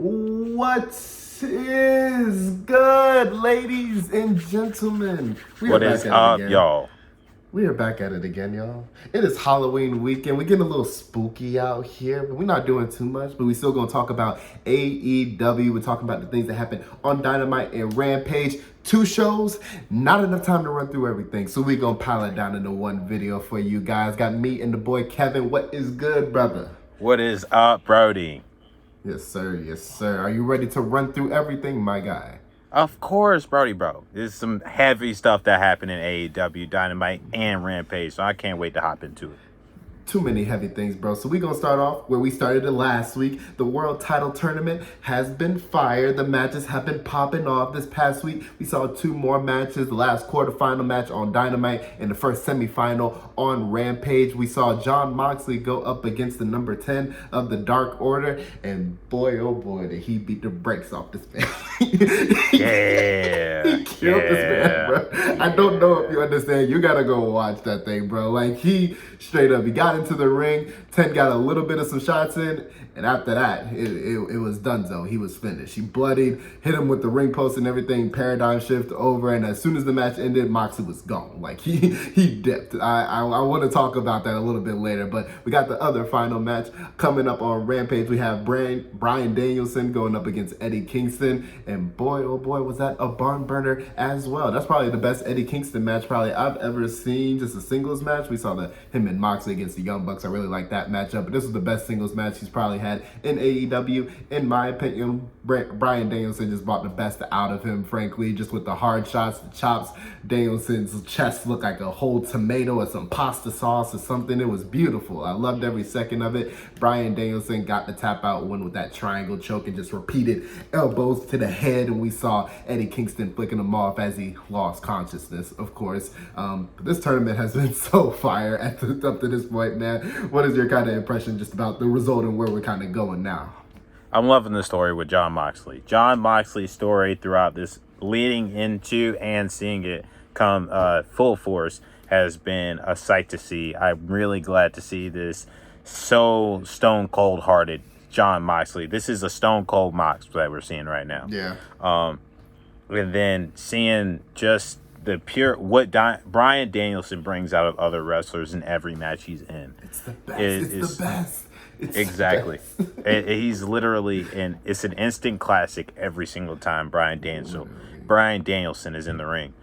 What is good, ladies and gentlemen? What is up, y'all? We are back at it again, y'all. It is Halloween weekend. We're getting a little spooky out here, but we're not doing too much. But we still gonna talk about AEW. We're talking about the things that happened on Dynamite and Rampage. 2 shows, not enough time to run through everything. So we're gonna pile it down into one video for you guys. Got me and the boy Kevin. What is good, brother? What is up, Brody? Yes, sir. Yes, sir. Are you ready to run through everything, my guy? Of course, Brody, bro. There's some heavy stuff that happened in AEW Dynamite and Rampage, so I can't wait to hop into it. Too many heavy things, bro. So we're going to start off where we started it last week. The World Title Tournament has been fired. The matches have been popping off. This past week, we saw 2 more matches. The last quarterfinal match on Dynamite and the first semifinal on Rampage. We saw Jon Moxley go up against the number 10 of the Dark Order. And boy, oh boy, did he beat the brakes off this man. Yeah. He killed this man, bro. I don't know if you understand. You got to go watch that thing, bro. Like, he straight up, he got into the ring. 10 got a little bit of some shots in, and after that, it was donezo. He was finished. He bloodied, hit him with the ring post and everything, paradigm shift over, and as soon as the match ended, Moxley was gone. Like, he dipped. I want to talk about that a little bit later, but we got the other final match coming up on Rampage. We have Bryan Danielson going up against Eddie Kingston, and boy, oh boy, was that a barn burner as well. That's probably the best Eddie Kingston match probably I've ever seen, just a singles match. We saw him and Moxley against the Young Bucks. I really like that matchup, but this was the best singles match he's probably had in AEW. In my opinion, Bryan Danielson just brought the best out of him, frankly, just with the hard shots, the chops. Danielson's chest looked like a whole tomato or some pasta sauce or something. It was beautiful. I loved every second of it. Bryan Danielson got the tap out win with that triangle choke and just repeated elbows to the head, and we saw Eddie Kingston flicking him off as he lost consciousness, of course. This tournament has been so fire up to this point, man. What is your kind of impression just about the result and where we're kind of going now? I'm loving the story with Jon Moxley. Jon Moxley's story throughout this, leading into and seeing it come full force, has been a sight to see. I'm really glad to see this so stone cold hearted Jon Moxley. This is a stone cold Mox that we're seeing right now. Yeah. And then seeing just the pure what Bryan Danielson brings out of other wrestlers in every match he's in. It's the best. It's the best. It's exactly. The best. He's literally it's an instant classic every single time Bryan Danielson is in the ring.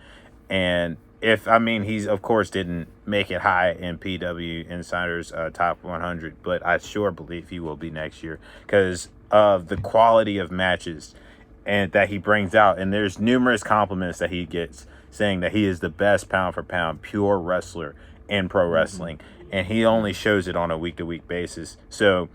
And he's of course didn't make it high in PW Insider's top 100, but I sure believe he will be next year because of the quality of matches and that he brings out. And there's numerous compliments that he gets saying that he is the best pound for pound pure wrestler in pro wrestling. And he only shows it on a week-to-week basis. So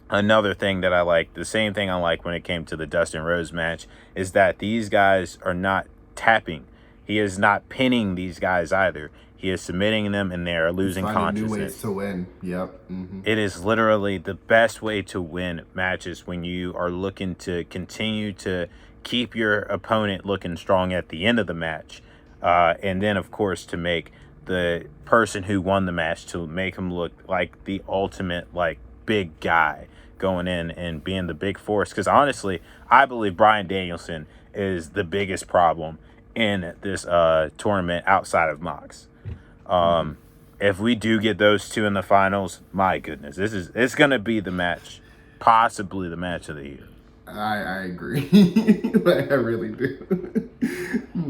another thing that I like, the same thing I like when it came to the Dustin Rhodes match, is that these guys are not tapping. He is not pinning these guys either. He is submitting them, and they are losing consciousness. New ways to win. Yep. It is literally the best way to win matches when you are looking to continue to keep your opponent looking strong at the end of the match. And then, of course, to make the person who won the match, to make him look like the ultimate, like, big guy going in and being the big force. Because honestly, I believe Bryan Danielson is the biggest problem in this tournament outside of Mox. If we do get those 2 in the finals, my goodness, it's going to be the match, possibly the match of the year. I agree. I really do.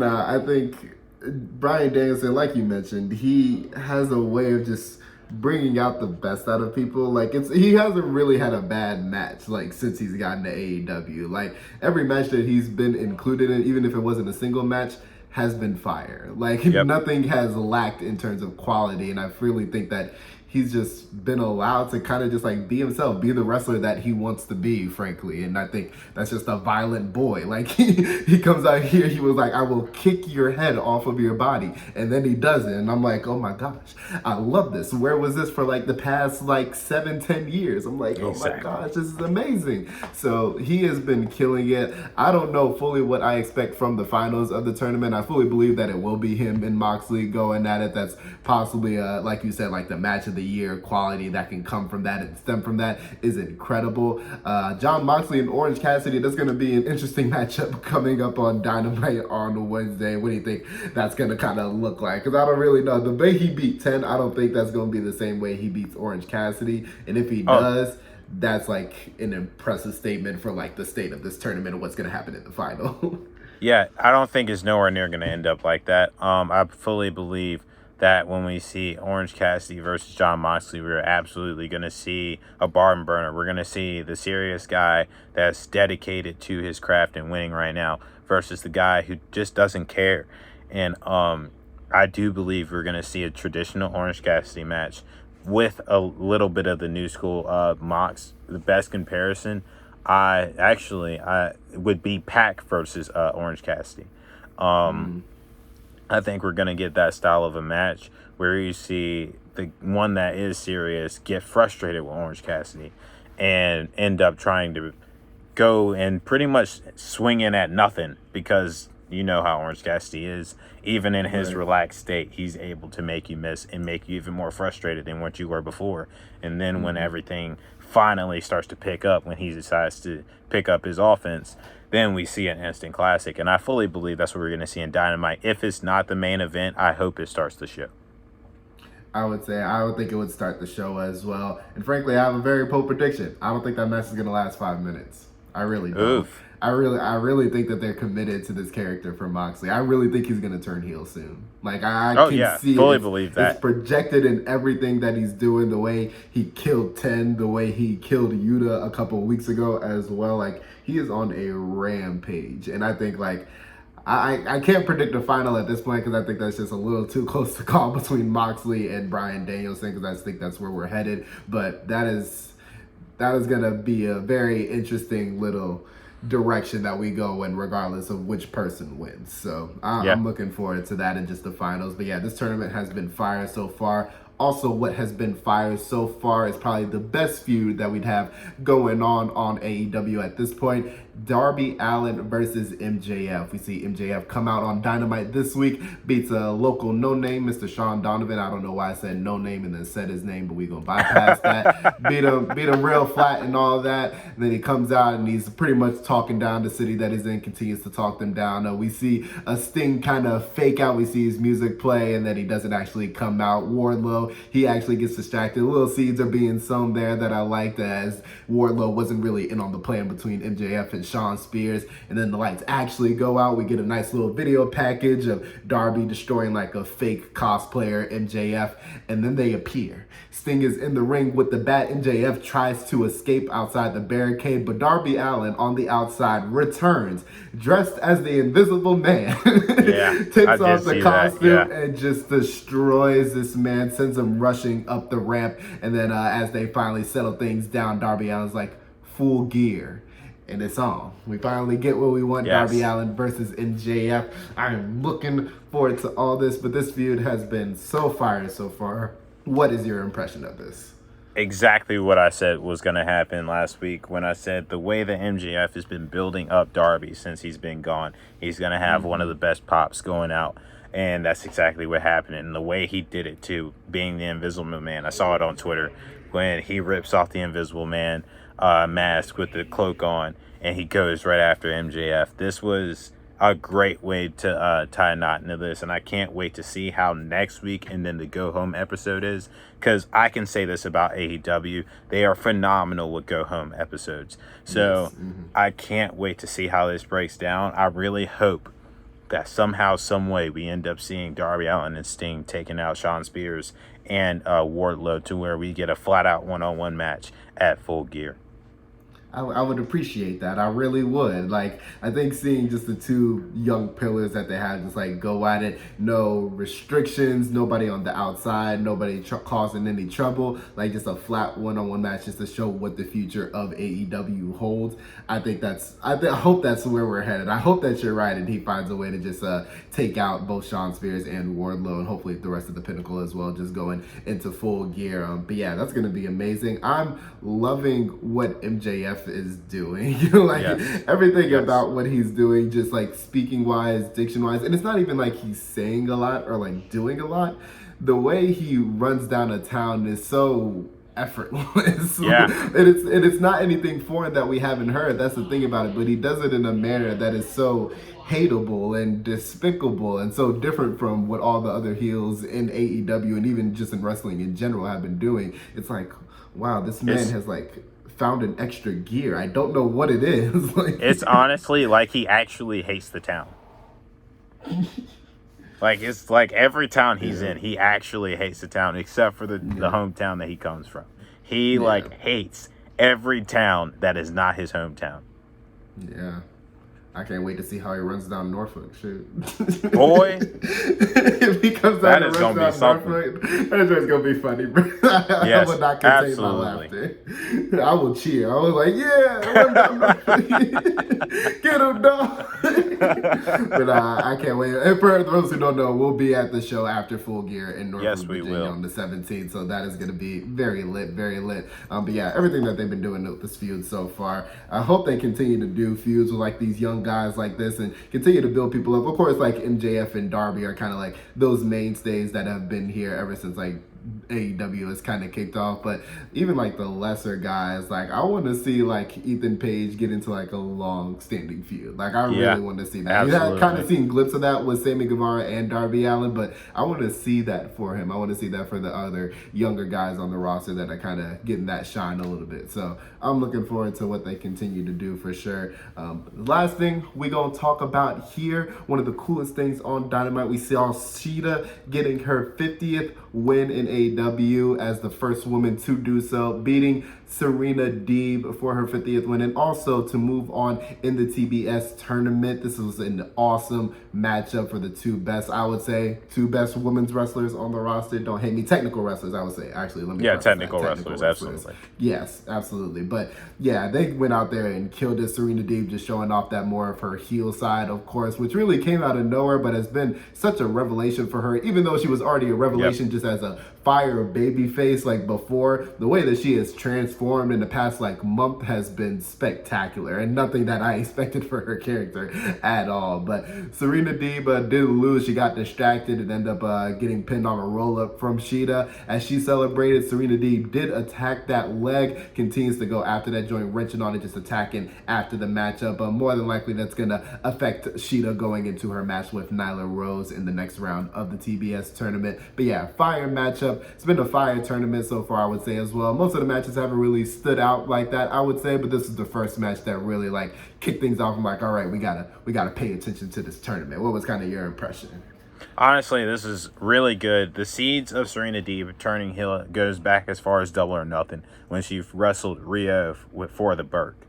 I think Bryan Danielson, like you mentioned, he has a way of just bringing out the best out of people. Like, he hasn't really had a bad match, like, since he's gotten to AEW. Like, every match that he's been included in, even if it wasn't a single match, has been fire. Like, nothing has lacked in terms of quality, and I really think that he's just been allowed to kind of just like be himself, be the wrestler that he wants to be, frankly. And I think that's just a violent boy. Like, he comes out here, he was like, I will kick your head off of your body. And then he does it. And I'm like, oh my gosh, I love this. Where was this for like the past like 7-10 years? I'm like, oh my gosh, this is amazing. So he has been killing it. I don't know fully what I expect from the finals of the tournament. I fully believe that it will be him and Moxley going at it. That's possibly, like you said, like the match of the the year quality that can come from that and stem from that is incredible. Jon Moxley and Orange Cassidy, that's going to be an interesting matchup coming up on Dynamite on Wednesday. What do you think that's going to kind of look like? Because I don't really know. The way he beat 10, I don't think that's going to be the same way he beats Orange Cassidy. And if he does, that's like an impressive statement for like the state of this tournament and what's going to happen in the final. Yeah, I don't think it's nowhere near going to end up like that. I fully believe that when we see Orange Cassidy versus Jon Moxley, we're absolutely going to see a barn burner. We're going to see the serious guy that's dedicated to his craft and winning right now versus the guy who just doesn't care. And I do believe we're going to see a traditional Orange Cassidy match with a little bit of the new school Mox. The best comparison, I would be Pac versus Orange Cassidy. I think we're going to get that style of a match where you see the one that is serious get frustrated with Orange Cassidy and end up trying to go and pretty much swing in at nothing, because you know how Orange Cassidy is. Even in his relaxed state, he's able to make you miss and make you even more frustrated than what you were before. And then when everything finally starts to pick up, when he decides to pick up his offense, then we see an instant classic. And I fully believe that's what we're going to see in Dynamite. If it's not the main event, I hope it starts the show. I would think it would start the show as well. And frankly, I have a very bold prediction. I don't think that match is going to last 5 minutes. I really don't. Oof. I really think that they're committed to this character for Moxley. I really think he's going to turn heel soon. Like, I can see fully it. Believe that. It's projected in everything that he's doing, the way he killed 10, the way he killed Yuta a couple of weeks ago as well. Like, he is on a rampage. And I think, like, I can't predict the final at this point because I think that's just a little too close to call between Moxley and Bryan Danielson, because I think that's where we're headed. But that is going to be a very interesting little direction that we go in, regardless of which person wins. So I'm looking forward to that in just the finals. But yeah, this tournament has been fire so far. Also, what has been fire so far is probably the best feud that we'd have going on AEW at this point. Darby Allin versus MJF. We see MJF come out on Dynamite this week, beats a local no-name, Mr. Sean Donovan. I don't know why I said no-name and then said his name, but we're going to bypass that. beat him real flat and all that. And then he comes out and he's pretty much talking down the city that he's in, continues to talk them down. We see a Sting kind of fake out. We see his music play, and then he doesn't actually come out. Wardlow, he actually gets distracted. Little seeds are being sown there that I liked, as Wardlow wasn't really in on the plan between MJF and Sean Spears. And then the lights actually go out. We get a nice little video package of Darby destroying like a fake cosplayer MJF, and then they appear. Sting is in the ring with the bat. MJF tries to escape outside the barricade, but Darby Allin on the outside returns dressed as the Invisible Man. Takes off the costume and just destroys this man, sends him rushing up the ramp. And then as they finally settle things down, Darby Allin's like, full gear. And it's on. We finally get what we want. Darby Allin versus MJF. I am looking forward to all this, but this feud has been so fire so far. What is your impression of this? Exactly what I said was going to happen last week when I said the way that MJF has been building up Darby since he's been gone, he's going to have one of the best pops going out. And that's exactly what happened. And the way he did it, too, being the Invisible Man. I saw it on Twitter when he rips off the Invisible Man mask with the cloak on, and he goes right after MJF. This was a great way to tie a knot into this, and I can't wait to see how next week and then the go home episode is, because I can say this about AEW, they are phenomenal with go home episodes. So I can't wait to see how this breaks down. I really hope that somehow, some way, we end up seeing Darby Allin and Sting taking out Sean Spears and Wardlow, to where we get a flat out one-on-one match at Full Gear. I would appreciate that. I really would. Like, I think seeing just the two young pillars that they have just like go at it, no restrictions, nobody on the outside, nobody causing any trouble, like just a flat one-on-one match just to show what the future of AEW holds. I hope that's where we're headed. I hope that you're right and he finds a way to just take out both Sean Spears and Wardlow, and hopefully the rest of the Pinnacle as well, just going into Full Gear. But yeah, that's going to be amazing. I'm loving what MJF is doing. Everything about what he's doing, just like speaking wise, diction wise, and it's not even like he's saying a lot or like doing a lot. the way he runs down a town is so effortless. Yeah. And it's not anything foreign that we haven't heard. That's the thing about it. But he does it in a manner that is so hateable and despicable and so different from what all the other heels in AEW and even just in wrestling in general have been doing. It's like, wow, this man has like found an extra gear. I don't know what it is. Like, it's honestly like he actually hates the town. Like, it's like every town he's in, he actually hates the town except for the hometown that he comes from. He like hates every town that is not his hometown. Yeah. I can't wait to see how he runs down Norfolk. Shoot. Boy. If he comes down and runs down Norfolk, that's just going to be funny, bro. Yes, I will not contain my laughter. I will cheer. I was like, yeah, run down Norfolk. Get him, dog. But I can't wait. And for those who don't know, we'll be at the show after Full Gear in Norfolk, Virginia on the 17th. So that is going to be very lit, very lit. But yeah, everything that they've been doing with this feud so far, I hope they continue to do feuds with like these young guys like this and continue to build people up. Of course, like MJF and Darby are kind of like those mainstays that have been here ever since like AEW has kind of kicked off. But even like the lesser guys, like I want to see like Ethan Page get into like a long-standing feud. Like I really want to see that. Absolutely. I've kind of seen glimpses of that with Sammy Guevara and Darby Allin, but I want to see that for him. I want to see that for the other younger guys on the roster that are kind of getting that shine a little bit. So I'm looking forward to what they continue to do for sure. Last thing we gonna talk about here, one of the coolest things on Dynamite, we saw Shida getting her 50th win in AEW as the first woman to do so, beating Serena Deeb for her 50th win, and also to move on in the TBS tournament. This was an awesome matchup for the two best women's wrestlers on the roster. Don't hate me, technical wrestlers, I would say. Actually, let me technical wrestlers, absolutely. Yes, absolutely. But yeah, they went out there and killed it. Serena Deeb just showing off that more of her heel side, of course, which really came out of nowhere, but has been such a revelation for her, even though she was already a revelation just as a fire baby face like before. The way that she has transformed in the past like month has been spectacular and nothing that I expected for her character at all. But Serena Deeb did lose. She got distracted and ended up getting pinned on a roll-up from Shida. As she celebrated, Serena Deeb did attack that leg, continues to go after that joint, wrenching on it, just attacking after the matchup. But more than likely that's going to affect Shida going into her match with Nyla Rose in the next round of the TBS tournament. But yeah, fire matchup. It's been a fire tournament so far, I would say, as well. Most of the matches haven't really stood out like that, I would say, but this is the first match that really like kicked things off. I'm like, all right, we gotta pay attention to this tournament. What was kind of your impression? Honestly, this is really good. The seeds of Serena Deeb turning heel goes back as far as Double or Nothing when she wrestled Rio for the Burke.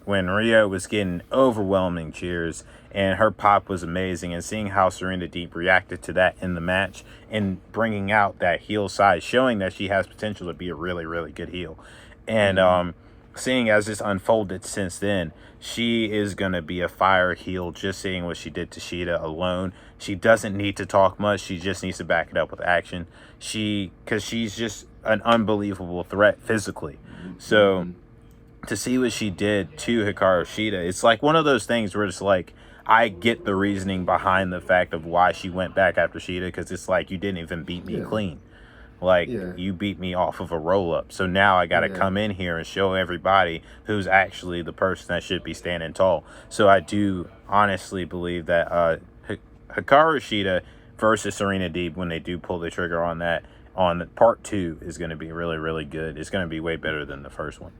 When Rio was getting overwhelming cheers and her pop was amazing, and seeing how Serena Deeb reacted to that in the match and bringing out that heel side, showing that she has potential to be a really, really good heel. And seeing as this unfolded since then, she is going to be a fire heel. Just seeing what she did to Shida alone. She doesn't need to talk much. She just needs to back it up with action. Because she's just an unbelievable threat physically. So to see what she did to Hikaru Shida, it's like one of those things where it's like, I get the reasoning behind the fact of why she went back after Shida, because it's like, you didn't even beat me clean. Like, you beat me off of a roll-up. So now I got to come in here and show everybody who's actually the person that should be standing tall. So I do honestly believe that Hikaru Shida versus Serena Deeb, when they do pull the trigger on that, on part 2, is going to be really, really good. It's going to be way better than the first one.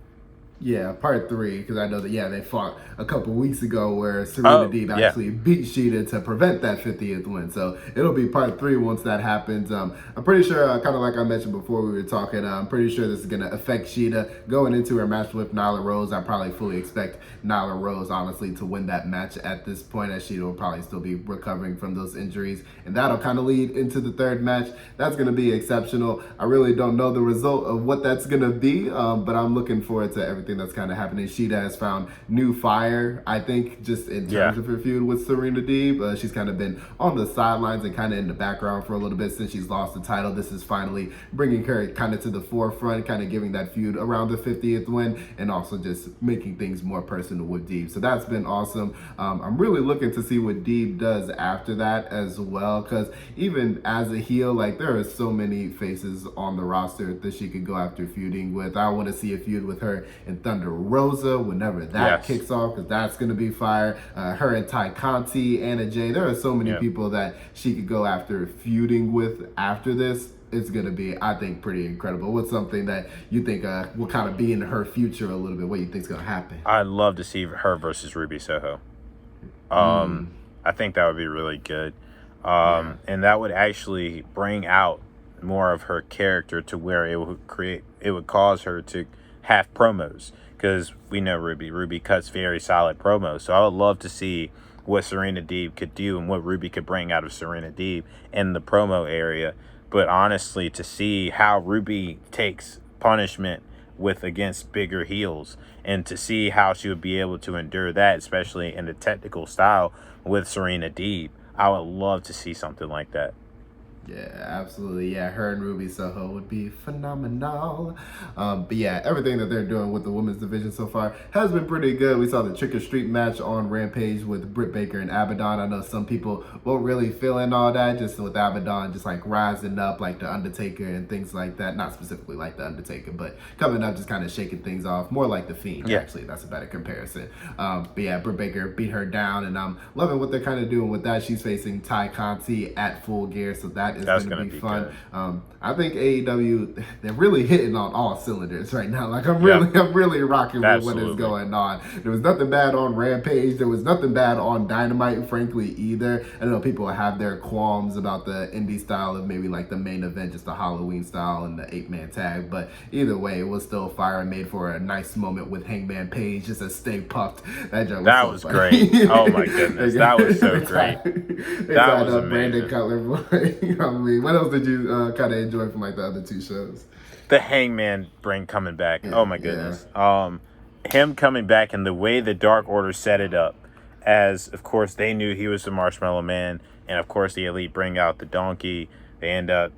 Yeah, part 3, because I know that, they fought a couple weeks ago where Serena Deeb actually beat Shida to prevent that 50th win. So it'll be part 3 once that happens. I'm pretty sure, kind of like I mentioned before we were talking, I'm pretty sure this is going to affect Shida going into her match with Nyla Rose. I probably fully expect Nyla Rose, honestly, to win that match at this point, as Shida will probably still be recovering from those injuries. And that'll kind of lead into the third match. That's going to be exceptional. I really don't know the result of what that's going to be, but I'm looking forward to everything everything that's kind of happening. Shida has found new fire, I think, just in terms of her feud with Serena Deeb. She's kind of been on the sidelines and kind of in the background for a little bit since she's lost the title. This is finally bringing her kind of to the forefront, kind of giving that feud around the 50th win, and also just making things more personal with Deeb. So that's been awesome. I'm really looking to see what Deeb does after that as well, because even as a heel, like, there are so many faces on the roster that she could go after feuding with. I want to see a feud with her and Thunder Rosa whenever that kicks off, because that's going to be fire. Her and Ty Conti, Anna Jay, there are so many people that she could go after feuding with after this. It's going to be, I think, pretty incredible. What's something that you think will kind of be in her future a little bit? What you think is going to happen? I'd love to see her versus Ruby Soho. I think that would be really good. And that would actually bring out more of her character to where it would cause her to have promos, because we know Ruby cuts very solid promos. So I would love to see what Serena Deeb could do and what Ruby could bring out of Serena Deeb in the promo area. But honestly, to see how Ruby takes punishment against bigger heels, and to see how she would be able to endure that, especially in the technical style with Serena Deeb, I would love to see something like that. Yeah, absolutely. Yeah, her and Ruby Soho would be phenomenal. But yeah, everything that they're doing with the women's division so far has been pretty good. We saw the Trick or Street match on Rampage with Britt Baker and Abaddon. I know some people won't really feeling all that, just with Abaddon just like rising up like the Undertaker and things like that. Not specifically like the Undertaker, but coming up just kind of shaking things off. More like the Fiend, actually. That's a better comparison. But yeah, Britt Baker beat her down, and I'm loving what they're kind of doing with that. She's facing Ty Conti at Full Gear, so that's going to be fun. I think AEW, they're really hitting on all cylinders right now. Like, I'm really rocking with what is going on. There was nothing bad on Rampage. There was nothing bad on Dynamite, frankly, either. I know people have their qualms about the indie style of maybe like the main event, just the Halloween style and the 8-man tag. But either way, it was still fire and made for a nice moment with Hangman Page just to stay puffed. That was great. Oh my goodness, that was so great. That was amazing. Brandon Cutler, boy. I mean, what else did you kind of enjoy from like the other two shows? The Hangman coming back. Oh my goodness. Him coming back, and the way the Dark Order set it up, as of course they knew he was the Marshmallow Man, and of course the Elite bring out the donkey. They end up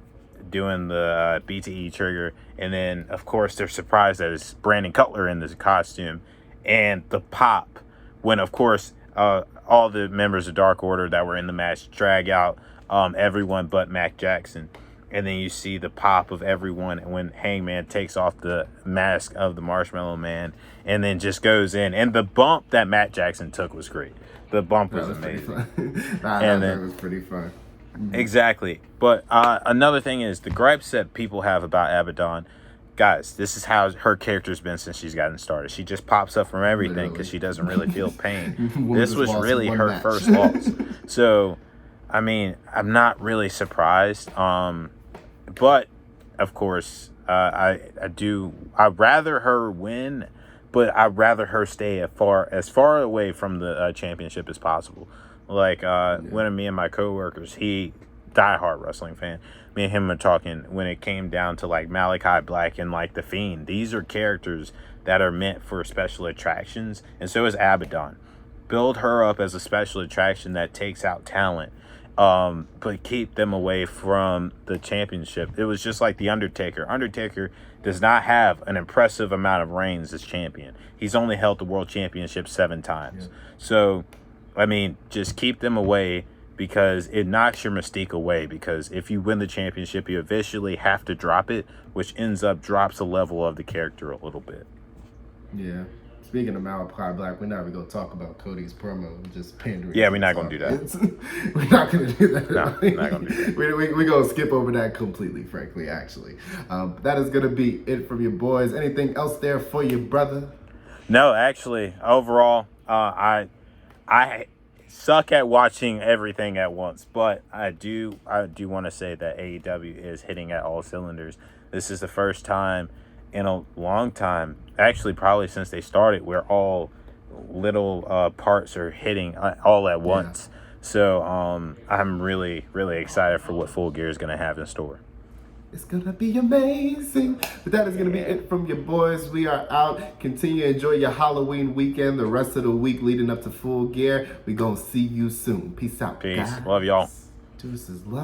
doing the BTE trigger, and then of course they're surprised that it's Brandon Cutler in this costume, and the pop when of course all the members of Dark Order that were in the match drag out everyone but Mac Jackson, and then you see the pop of everyone when Hangman takes off the mask of the Marshmallow Man and then just goes in, and the bump that Matt Jackson took was great. The bump was amazing. That was pretty fun. Exactly. But another thing is the gripes that people have about Abaddon. Guys, this is how her character's been since she's gotten started. She just pops up from everything because she doesn't really feel pain. This was really her first loss. So, I mean, I'm not really surprised. But, of course, I'd rather her win, but I'd rather her stay as far away from the championship as possible. Like, one of me and my coworkers, he diehard wrestling fan. Me and him were talking when it came down to like Malachi Black and like the Fiend. These are characters that are meant for special attractions, and so is Abaddon. Build her up as a special attraction that takes out talent, but keep them away from the championship. It was just like the Undertaker. Undertaker does not have an impressive amount of reigns as champion. He's only held the world championship 7 times. Yeah. So, I mean, just keep them away, because it knocks your mystique away. Because if you win the championship, you eventually have to drop it, which ends up drops the level of the character a little bit. Yeah. Speaking of Malachi Black, we're not even going to talk about Cody's promo. Just pandering. Yeah, we're not going to do that. We're not going to do that. No, we're not going to do that. We're going to skip over that completely, frankly, actually. That is going to be it from your boys. Anything else there for you, brother? No, actually, overall, I suck at watching everything at once, but I do want to say that AEW is hitting at all cylinders. This is the first time in a long time, actually probably since they started, where all little parts are hitting all at once. So I'm really, really excited for what Full Gear is going to have in store. It's gonna be amazing. But that is gonna be it from your boys. We are out. Continue to enjoy your Halloween weekend. The rest of the week leading up to Full Gear. We gonna see you soon. Peace out. Peace. Guys. Love y'all. Deuces. Love